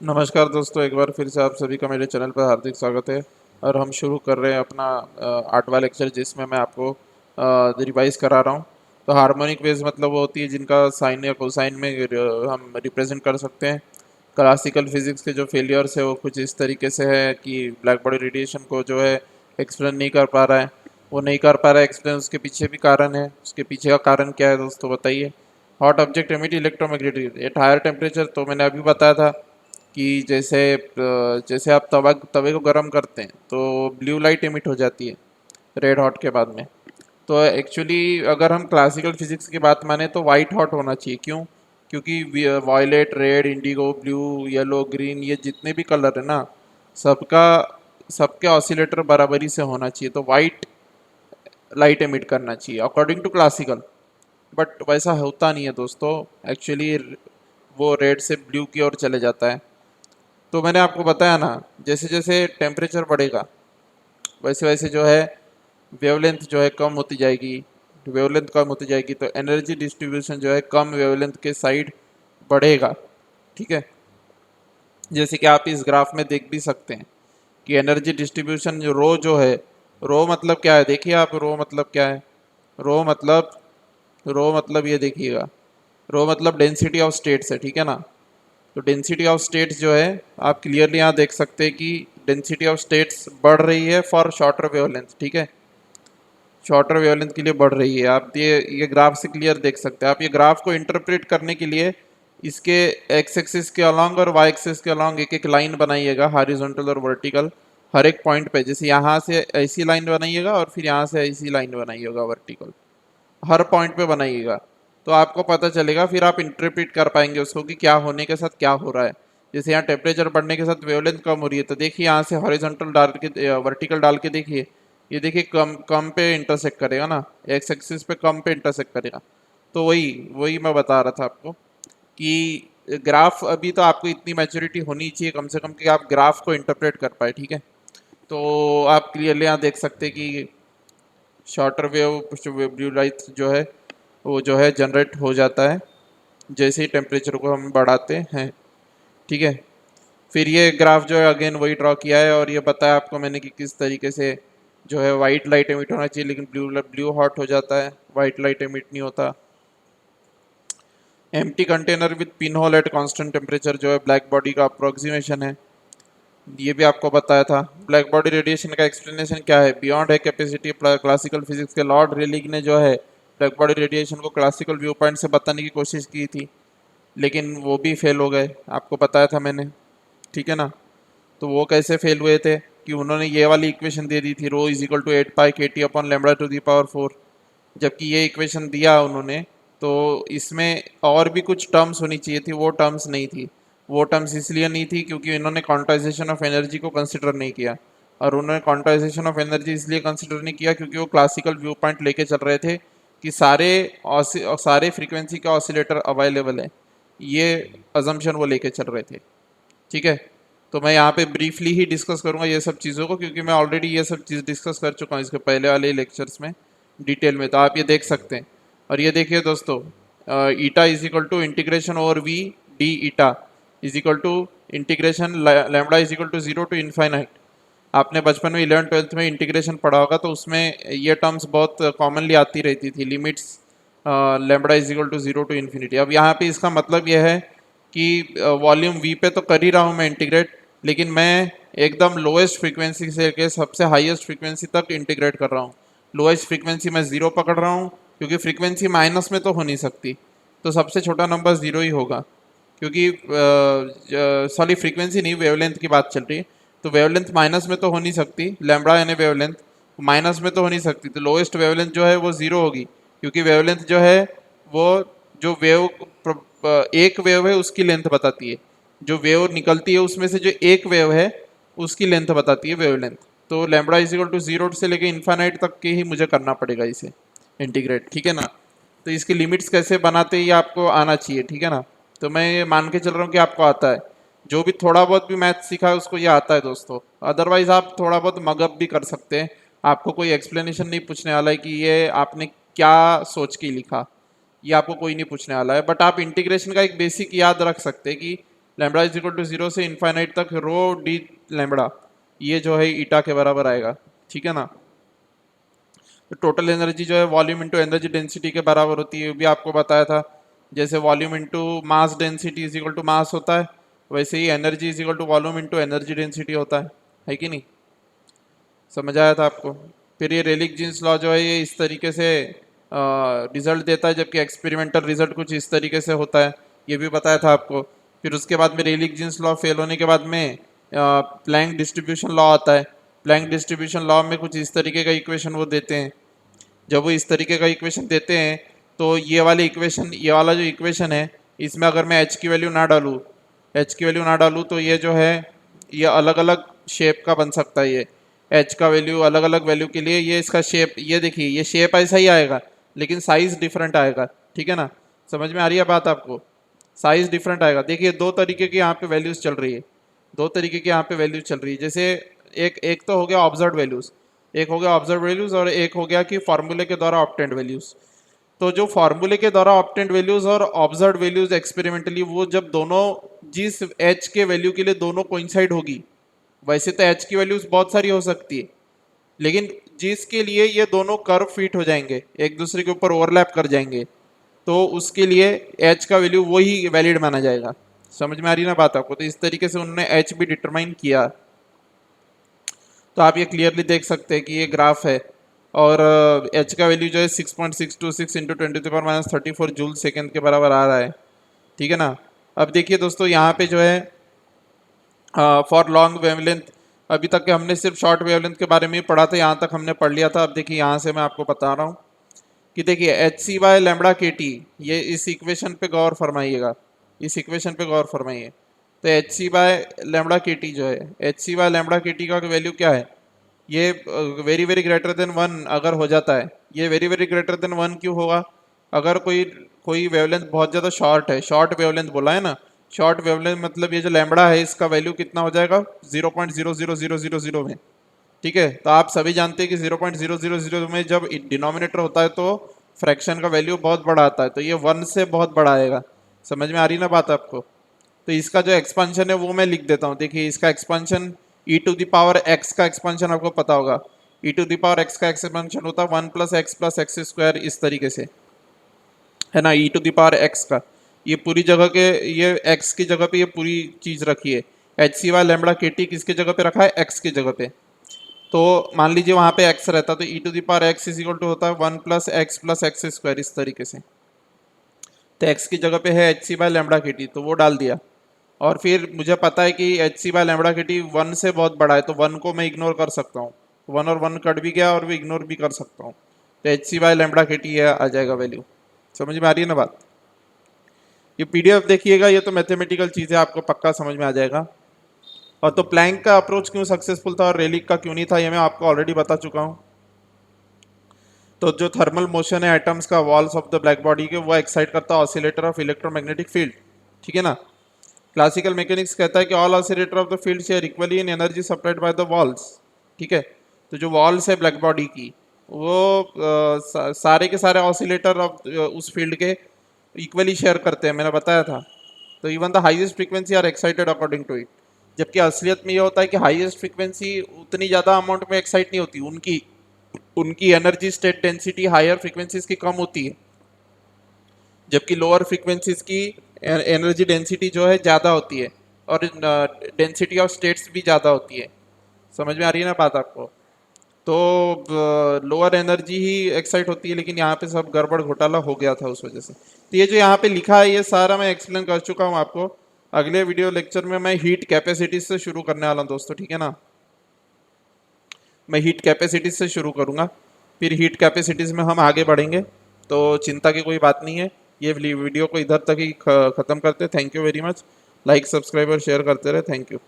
नमस्कार दोस्तों, एक बार फिर से आप सभी का मेरे चैनल पर हार्दिक स्वागत है। और हम शुरू कर रहे हैं अपना आठवां लेक्चर, जिसमें मैं आपको रिवाइज करा रहा हूँ। तो हार्मोनिक वेव्स मतलब वो होती है जिनका साइन या कोसाइन में हम रिप्रेजेंट कर सकते हैं। क्लासिकल फिजिक्स के जो फेलियर्स है वो कुछ इस तरीके से है कि ब्लैक बॉडी रेडिएशन को जो है एक्सप्लेन नहीं कर पा रहा है। वो नहीं कर पा रहा है एक्सप्लेन, उसके पीछे भी कारण है। उसके पीछे का कारण क्या है दोस्तों, बताइए। Hot object emit electromagnetic at higher temperature, तो मैंने अभी बताया था कि जैसे आप तवे को गर्म करते हैं तो ब्लू लाइट एमिट हो जाती है रेड हॉट के बाद में। तो एक्चुअली अगर हम क्लासिकल फिजिक्स की बात माने तो वाइट हॉट होना चाहिए। क्यों? क्योंकि violet, red, indigo, blue, yellow, green, ये जितने भी कलर है ना, सबका सबके ऑसिलेटर बराबरी से होना चाहिए। तो वाइट लाइट एमिट करना चाहिए अकॉर्डिंग टू क्लासिकल। बट वैसा होता नहीं है दोस्तों। एक्चुअली वो रेड से ब्लू की ओर चले जाता है। तो मैंने आपको बताया ना, जैसे जैसे टेम्परेचर बढ़ेगा वैसे वैसे जो है वेवलेंथ जो है कम होती जाएगी। वेवलेंथ कम होती जाएगी तो एनर्जी डिस्ट्रीब्यूशन जो है कम वेवलेंथ के साइड बढ़ेगा। ठीक है। जैसे कि आप इस ग्राफ में देख भी सकते हैं कि एनर्जी डिस्ट्रीब्यूशन जो है, रो मतलब क्या है, देखिए आप। रो मतलब क्या है? रो मतलब रो मतलब ये देखिएगा, रो मतलब डेंसिटी ऑफ स्टेट्स है। ठीक है ना। तो डेंसिटी ऑफ स्टेट्स जो है, आप क्लियरली यहाँ देख सकते हैं कि डेंसिटी ऑफ स्टेट्स बढ़ रही है फॉर शॉर्टर वेवलेंथ। ठीक है। शॉर्टर वेवलेंथ के लिए बढ़ रही है। आप ये ग्राफ से क्लियर देख सकते हैं। आप ये ग्राफ को इंटरप्रेट करने के लिए इसके एक्स एक्सिस के अलॉन्ग और वाई एक्सिस के अलॉन्ग एक एक लाइन बनाइएगा, हॉरिजॉन्टल और वर्टिकल। हर एक पॉइंट पे, जैसे यहाँ से ऐसी लाइन बनाइएगा और फिर यहाँ से ऐसी लाइन बनाइएगा वर्टिकल। हर पॉइंट पे बनाइएगा, तो आपको पता चलेगा। फिर आप इंटरप्रेट कर पाएंगे उसको कि क्या होने के साथ क्या हो रहा है। जैसे यहाँ टेम्परेचर बढ़ने के साथ वेवलेंथ कम हो रही है, तो देखिए यहाँ से हॉरिजॉन्टल डाल के वर्टिकल डाल के देखिए। ये देखिए कम कम पे इंटरसेक्ट करेगा ना, एक्स एक्सिस पे कम पे इंटरसेक्ट करेगा। तो वही वही मैं बता रहा था आपको कि ग्राफ, अभी तो आपको इतनी मैच्योरिटी होनी चाहिए कम से कम कि आप ग्राफ को इंटरप्रेट कर पाए। ठीक है। तो आप क्लियरली यहाँ देख सकते हैं कि शॉर्टर वेव ब्लू लाइट जो है वो जो है जनरेट हो जाता है जैसे ही टेम्परेचर को हम बढ़ाते हैं। ठीक है। फिर ये ग्राफ जो है अगेन वही ड्रॉ किया है और ये बताया आपको मैंने कि किस तरीके से जो है वाइट लाइट एमिट होना चाहिए, लेकिन ब्लू ब्लू हॉट हो जाता है, वाइट लाइट एमिट नहीं होता। Empty container with pin hole at constant temperature जो है ब्लैक बॉडी का अप्रोक्सीमेशन है। ये भी आपको बताया था। ब्लैक बॉडी रेडिएशन का एक्सप्लेनेशन क्या है? बियॉन्ड है कैपेसिटी क्लासिकल फिजिक्स के लॉर्ड रेलिग ने जो है ब्लैक बॉडी रेडिएशन को क्लासिकल व्यू पॉइंट से बताने की कोशिश की थी, लेकिन वो भी फेल हो गए, आपको बताया था मैंने। ठीक है ना। तो वो कैसे फेल हुए थे कि उन्होंने ये वाली इक्वेशन दे दी थी, rho is equal to 8 pi KT upon lambda to the power 4। जबकि ये इक्वेशन दिया उन्होंने तो इसमें और भी कुछ टर्म्स होनी चाहिए थी, वो टर्म्स नहीं थी। वो टर्म्स इसलिए नहीं थी क्योंकि इन्होंने क्वांटाइजेशन ऑफ एनर्जी को कंसिडर नहीं किया। और उन्होंने क्वांटाइजेशन ऑफ एनर्जी इसलिए कंसिडर नहीं किया क्योंकि वो क्लासिकल व्यू पॉइंट लेके चल रहे थे कि सारे फ्रीक्वेंसी का ऑसिलेटर अवेलेबल है। ये अजम्पशन वो लेके चल रहे थे। ठीक है। तो मैं यहाँ पे ब्रीफली ही डिस्कस करूँगा ये सब चीज़ों को, क्योंकि मैं ऑलरेडी ये सब चीज़ डिस्कस कर चुका हूँ इसके पहले वाले लेक्चर्स में डिटेल में। तो आप ये देख सकते हैं। और ये देखिए दोस्तों, eta is equal to integration over V D eta is equal to integration lambda is equal to 0 to infinite. आपने बचपन में 11th-12th में इंटीग्रेशन पढ़ा होगा, तो उसमें ये टर्म्स बहुत कॉमनली आती रहती थी, limits lambda is equal to 0 to infinity. अब यहाँ पे इसका मतलब यह है कि वॉल्यूम वी पे तो कर ही रहा हूँ मैं इंटीग्रेट, लेकिन मैं एकदम लोएस्ट फ्रीक्वेंसी से लेकर सबसे हाईएस्ट फ्रीक्वेंसी तक इंटीग्रेट कर रहा हूँ। लोएस्ट फ्रीक्वेंसी मैं ज़ीरो पकड़ रहा हूँ क्योंकि फ्रीक्वेंसी माइनस में तो हो नहीं सकती, तो सबसे छोटा नंबर ज़ीरो ही होगा। क्योंकि सॉरी, फ्रीक्वेंसी नहीं, वेवलेंथ की बात चल रही है। तो वेवलेंथ माइनस में तो हो नहीं सकती, लैम्बडा यानी वेवलेंथ माइनस में तो हो नहीं सकती, तो लोएस्ट वेवलेंथ जो है वो ज़ीरो होगी। क्योंकि वेवलेंथ जो है वो जो एक वेव है उसकी लेंथ बताती है। जो वेव निकलती है उसमें से जो एक वेव है उसकी लेंथ बताती है वेवलेंथ। तो लैम्बडा इज इक्वल टू 0 से लेके इन्फानाइट तक के ही मुझे करना पड़ेगा इसे इंटीग्रेट। ठीक है ना। तो इसकी लिमिट्स कैसे बनाते हैं ये आपको आना चाहिए। ठीक है ना। तो मैं ये मान के चल रहा हूँ कि आपको आता है। जो भी थोड़ा बहुत भी मैथ सीखा है उसको ये आता है दोस्तों। अदरवाइज आप थोड़ा बहुत मगअप भी कर सकते हैं। आपको कोई एक्सप्लेनेशन नहीं पूछने वाला है कि ये आपने क्या सोच के लिखा, ये आपको कोई नहीं पूछने वाला है। बट आप इंटीग्रेशन का एक बेसिक याद रख सकते हैं कि लैम्बडा इज इक्वल टू 0 से इनफाइनाइट तक रो डी लैम्बडा, ये जो है ईटा के बराबर आएगा, ठीक है ना। तो टोटल एनर्जी जो है वॉल्यूम इंटू एनर्जी डेंसिटी के बराबर होती है, वो भी आपको बताया था। जैसे volume into mass density is equal to mass होता है, वैसे ही energy is equal to volume into energy density होता है कि नहीं, समझ आया था आपको। फिर ये रेलिक जीन्स लॉ जो है ये इस तरीके से रिजल्ट देता है, जबकि एक्सपेरिमेंटल रिजल्ट कुछ इस तरीके से होता है, ये भी बताया था आपको। फिर उसके बाद में रेलिक जीन्स लॉ फेल होने के बाद में प्लैंक डिस्ट्रीब्यूशन लॉ आता है। प्लैंक डिस्ट्रीब्यूशन लॉ में कुछ इस तरीके का इक्वेशन वो देते हैं। जब वो इस तरीके का इक्वेशन देते हैं तो ये वाले इक्वेशन, ये वाला जो इक्वेशन है, इसमें अगर मैं एच की वैल्यू ना डालूँ, एच की वैल्यू ना डालूँ तो ये जो है ये अलग अलग शेप का बन सकता है। ये एच का वैल्यू अलग अलग वैल्यू के लिए ये इसका शेप, ये देखिए ये शेप ऐसा ही आएगा लेकिन साइज डिफरेंट आएगा, ठीक है ना। समझ में आ रही है बात आपको, साइज डिफरेंट आएगा। देखिए दो तरीके की यहाँ पे वैल्यूज चल रही है, दो तरीके की यहाँ पे वैल्यूज चल रही है। जैसे एक एक तो हो गया ऑब्जर्व वैल्यूज, एक हो गया ऑब्जर्व वैल्यूज, और एक हो गया कि फार्मूले के द्वारा ऑब्टेंड वैल्यूज। तो जो फार्मूले के द्वारा ऑब्टेंड वैल्यूज और ऑब्जर्व वैल्यूज एक्सपेरिमेंटली, वो जब दोनों जिस एच के वैल्यू के लिए दोनों कोइंसाइड होगी, वैसे तो एच की वैल्यूज बहुत सारी हो सकती है, लेकिन जिसके लिए ये दोनों कर्व फिट हो जाएंगे, एक दूसरे के ऊपर ओवरलैप कर जाएंगे, तो उसके लिए एच का वैल्यू वही वैलिड माना जाएगा। समझ में आ रही ना बात आपको। तो इस तरीके से उन्होंने एच भी डिटरमाइन किया। तो आप ये क्लियरली देख सकते हैं कि ये ग्राफ है, और एच का वैल्यू जो है 6.626 इंटू 10⁻34 जूल सेकेंड के बराबर आ रहा है, ठीक है ना। अब देखिए दोस्तों यहाँ पे जो है फॉर लॉन्ग वेवलेंथ, अभी तक के हमने सिर्फ शॉर्ट वेवलेंथ के बारे में ही पढ़ा था, यहाँ तक हमने पढ़ लिया था। अब देखिए यहाँ से मैं आपको बता रहा हूँ कि देखिए एच सी बाय लैम्बडा के टी, ये इस इक्वेशन पे गौर फरमाइएगा, इस इक्वेशन पे गौर फरमाइए। तो एच सी बाय लैम्बडा के टी जो है, एच सी बाय लैम्बडा के टी का वैल्यू क्या है, ये वेरी वेरी ग्रेटर देन 1 अगर हो जाता है। ये वेरी वेरी ग्रेटर देन 1 क्यों होगा, अगर कोई कोई वेवलेंथ बहुत ज़्यादा शॉर्ट है, शॉर्ट वेवलेंथ बोला है ना, शॉर्ट वेवलेंथ मतलब ये जो लैम्बडा है इसका वैल्यू कितना हो जाएगा 0.00000 में, ठीक है। तो आप सभी जानते हैं कि 0.000 में जब डिनोमिनेटर होता है तो फ्रैक्शन का वैल्यू बहुत बड़ा आता है, तो ये 1 से बहुत बड़ा आएगा। समझ में आ रही ना बात आपको। तो इसका जो एक्सपांशन है वो मैं लिख देता हूँ। देखिए इसका expansion e to the power x का एक्सपांशन आपको पता होगा, e to the power x का एक्सपांशन होता है 1 + x स्क्वायर, इस तरीके से है ना। e to the power x का ये पूरी जगह के, ये x की जगह पे ये पूरी चीज रखी है। एच सी वाई लैम्बडा के टी किसके जगह पे रखा है, x की जगह पे। तो मान लीजिए वहां पे x रहता तो e to the power x is equal to होता है 1 + x स्क्वायर, इस तरीके से। तो x की जगह पे है एच सी बाय लैम्बडा के टी, तो वो डाल दिया। और फिर मुझे पता है कि एच सी बाय लैम्बडा के टी 1 से बहुत बड़ा है, तो 1 को मैं इग्नोर कर सकता हूँ, 1 और 1 कट भी गया और भी इग्नोर भी कर सकता हूँ। तो एच सी बाय लैम्बडा के टी आ जाएगा वैल्यू। समझ में आ रही है ना बात। ये पीडीएफ देखिएगा, ये तो मैथमेटिकल चीज़ है, आपको पक्का समझ में आ जाएगा। और तो प्लैंक का अप्रोच क्यों सक्सेसफुल था और रेलिक का क्यों नहीं था, ये मैं आपको ऑलरेडी बता चुका हूँ। तो जो थर्मल मोशन है एटम्स का walls of the black body के, वो एक्साइट करता है ऑसिलेटर ऑफ इलेक्ट्रोमैग्नेटिक फील्ड, ठीक है ना। क्लासिकल मैकेनिक्स कहता है कि all oscillator of the field share equally in energy supplied by the walls, ठीक है। तो जो वॉल्स है ब्लैक बॉडी की, वो सारे के सारे ऑसिलेटर ऑफ उस फील्ड के इक्वली शेयर करते हैं, मैंने बताया था। तो even the highest frequency are excited according to it. जबकि असलियत में ये होता है कि हाईएस्ट फ्रीक्वेंसी उतनी ज़्यादा अमाउंट में एक्साइट नहीं होती, उनकी उनकी energy state density higher frequencies की कम होती है, जबकि लोअर फ्रीक्वेंसीज की एनर्जी डेंसिटी जो है ज़्यादा होती है, और डेंसिटी ऑफ स्टेट्स भी ज़्यादा होती है। समझ में आ रही है ना बात आपको। तो लोअर एनर्जी ही एक्साइट होती है, लेकिन यहाँ पे सब गड़बड़ घोटाला हो गया था उस वजह से। तो ये जो यहाँ पे लिखा है ये सारा मैं एक्सप्लेन कर चुका हूँ आपको। अगले वीडियो लेक्चर में मैं हीट कैपेसिटी से शुरू करने वाला हूँ दोस्तों, ठीक है ना। मैं हीट कैपेसिटीज से शुरू करूँगा, फिर हीट कैपेसिटीज़ में हम आगे बढ़ेंगे, तो चिंता की कोई बात नहीं है। ये वीडियो को इधर तक ही ख़त्म करते। Thank you very much. Like subscribe और शेयर करते रहे। Thank you.